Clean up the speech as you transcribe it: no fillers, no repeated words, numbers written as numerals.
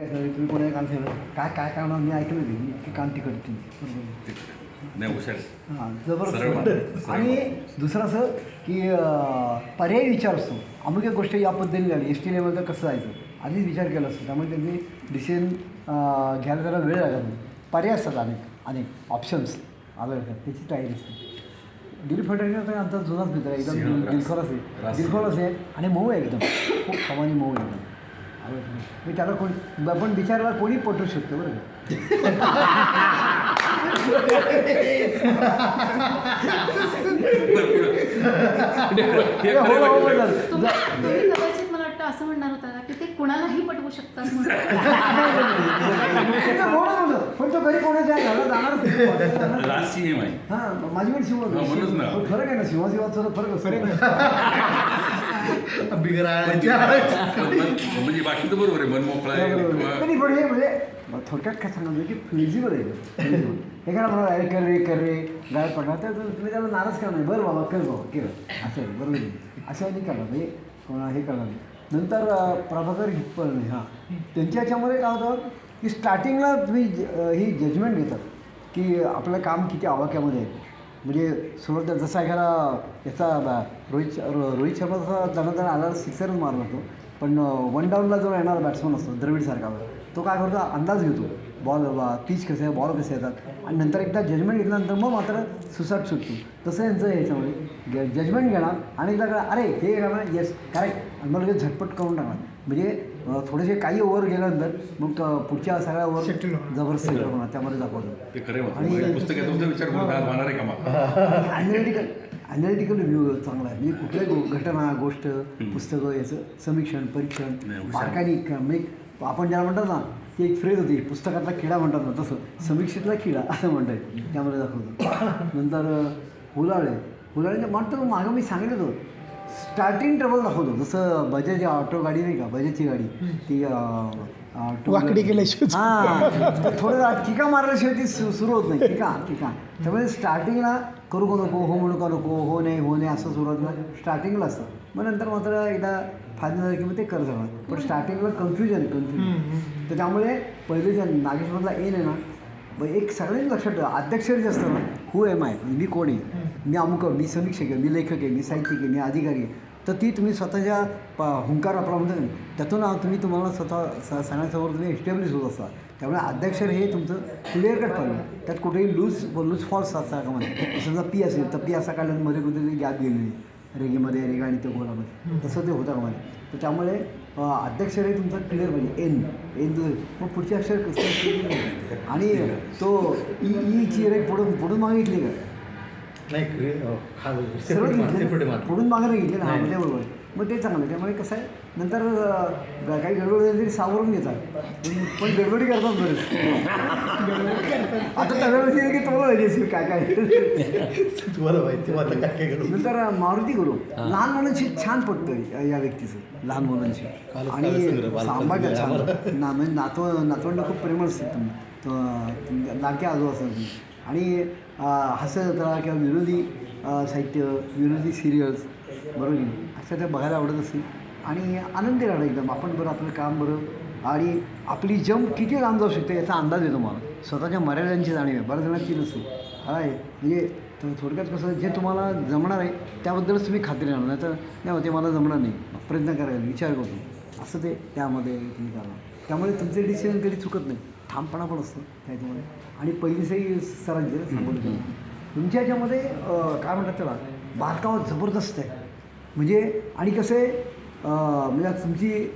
तुम्ही कोणाला काम केलं काय काय काम मी ऐकलं नाही की काम ती करते नाही हुशार. हां सरळ जबरदस्त. माणूस. आणि दुसरं असं की पर्यायी विचार असतो अमुक एक गोष्ट या पद्धतीने झाली एस टी लेवलचं कसं जायचं आधीच विचार केला असतो त्यामुळे त्यांनी डिसिजन घ्यायला त्याला वेळ लागत नाही. पर्याय असतात अनेक ऑप्शन्स आलं त्याची तयारी असते. दिलीप फडणवीस आमचा जुनाच मित्र आहे एकदम दिलखोलास आहे दिलखोलास आहे आणि मऊ आहे एकदम खूप खमानी मऊ आहे एकदम. मी त्याला कोणी आपण विचारायला कोणी पटवू शकतो बरं तुम्ही कदाचित मला वाटतं असं म्हणणार होता ना की ते कुणालाही पटवू शकतात म्हणून. पण तो घरी कोणाच्या घराला जाणार लास्ट सीएम आहे. हां माझी पण शिव म्हणूनच ना. फरक आहे ना शिवाजीवाद फरक असतो म्हणजे बाकीचं बरोबर आहे मन मोकळा आहे किंवा नाही पण हे म्हणजे थोडक्यात काय सांगायचं की फ्लेक्झिबल आहे हे काय म्हणा अरे कर रे गाय पडणार तर तुम्ही त्याला नाराज करणार नाही बरं बाबा कर बाबा केलं असं आहे बरोबर आहे असं नाही करणार म्हणजे कोणा हे करणार नाही. नंतर प्रभाकर हिप्पल हां त्यांच्या ह्याच्यामध्ये काय होतं की स्टार्टिंगला तुम्ही ही जजमेंट घेतात की आपलं काम किती आवाक्यामध्ये आहे. म्हणजे सुरुवात जसा एखादा याचा रोहित शर्मा जसा दणादण आला सिक्सरच मारला होतो पण वन डाऊनला जो येणारा बॅट्समन असतो द्रविडसारखा तो काय करतो अंदाज घेतो बॉल पिच कसं आहे बॉल कसे येतात आणि नंतर एकदा जजमेंट घेतल्यानंतर मग मात्र सुसाट सुटतो. तसं यांचं ह्याच्यामध्ये जजमेंट घेणार आणि एकदा अरे हे करणार येस करेक्ट आणि मग लगेच झटपट करून टाकणार म्हणजे थोडेसे काही ओव्हर गेल्यानंतर मग पुढच्या सगळ्या ओव्हर जबरदस्त होणार त्यामध्ये दाखवतो. ते खरे आणि पुस्तकात तुमचा विचार करून होणार आहे का मग ॲनालिटिकल रिव्ह्यू चांगला आहे म्हणजे कुठल्याही घटना गोष्ट पुस्तकं याचं समीक्षण परीक्षण बारकाईने म्हणजे आपण ज्याला म्हणतात ना ती एक फ्रेज होती पुस्तकातला किडा म्हणतात ना तसं समीक्षेतला किडा असं म्हणतात त्यामध्ये दाखवतो. नंतर हुलाळे म्हणतो मागं मी सांगितलं होतं स्टार्टिंग ट्रबल दाखवतो जसं बजाज ऑटो गाडी नाही का बजाजची गाडी ती वाकडी केल्याशिवाय हां थोडं किका मारल्याशिवाय ती सुरू होत नाही किका त्यामुळे स्टार्टिंगला करू का नको हो म्हणू का नको हो नाही असं सुरुवातीला स्टार्टिंगला असतं मग नंतर मात्र एकदा फायदा झाला की मग ते कर जाणार पण स्टार्टिंगला कन्फ्युजन तर त्यामुळे पहिले जे नागेश्वरला एन आहे ना एक सगळ्यांनी लक्षात ठेवा अध्यक्षर जे असतं ना हू एम आय मी कोण आहे मी अमुक मी समीक्षक आहे मी लेखक आहे मी साहित्यिक आहे मी अधिकारी आहे तर ती तुम्ही स्वतःच्या हुंकार आपला म्हणतो नाही त्यातून तुम्हाला स्वतः सगळ्यांसमोर तुम्ही एस्टॅब्लिश होत असता. त्यामुळे अध्यक्षर हे तुमचं क्लिअर कट पाहिजे त्यात कुठेही लूज फॉल्स असता का म्हणजे समजा पी असेल तर पी असा काढल्यानं मध्ये कुठेतरी गॅप गेलेली रेगेमध्ये रेगा आणि त्या गोलामध्ये तसं ते होतं का म्हणजे तर त्यामुळे अध्यक्षर हे तुमचं क्लिअर पाहिजे एन मग पुढचे अक्षर कसं आणि तो ईची रेग पुढून मागितली का पुढून मागे घेतले ना म्हणजे बरोबर मग ते चांगलं त्यामुळे कसं आहे नंतर काही गडबड झाली तरी सावरून घेतात पण गडबडी करतात बरेच आता त्यावेळेस की तुम्हाला माहिती काय तुम्हाला माहिती आता काय नंतर मारुती गुरु लहान मुलांशी छान पडतं या व्यक्तीचं लहान मुलांशी आणि सांभाळतात छान म्हणजे नातवंड खूप प्रेमळ असतात लाडक्या आजू असतात आणि हास्यजत्रा किंवा विरोधी साहित्य विरोधी सिरियल्स बरोबर असं त्या बघायला आवडत असतील आणि आनंदी राहणं एकदम आपण बरं आपलं काम बरं आणि आपली जंप किती लांब जाऊ शकते याचा अंदाज येतो मला स्वतःच्या मर्यादांची जाणीव आहे बऱ्याच जणांची नसते आहे म्हणजे थोडक्यात कसं जे तुम्हाला जमणार आहे त्याबद्दलच तुम्ही खात्री राहणार नाही तर नाही होते मला जमणार नाही प्रयत्न करायला विचार करतो असं ते त्यामध्ये तुम्ही करा त्यामुळे तुमचे डिसिजन कधी चुकत नाही ठामपणा पण असतं त्याच्यामध्ये आणि पहिलीचंही सरांचे सांगून तुमच्या ह्याच्यामध्ये काय म्हणतात त्याला बारकाव जबरदस्त आहे म्हणजे आणि कसं आहे म्हणजे तुमची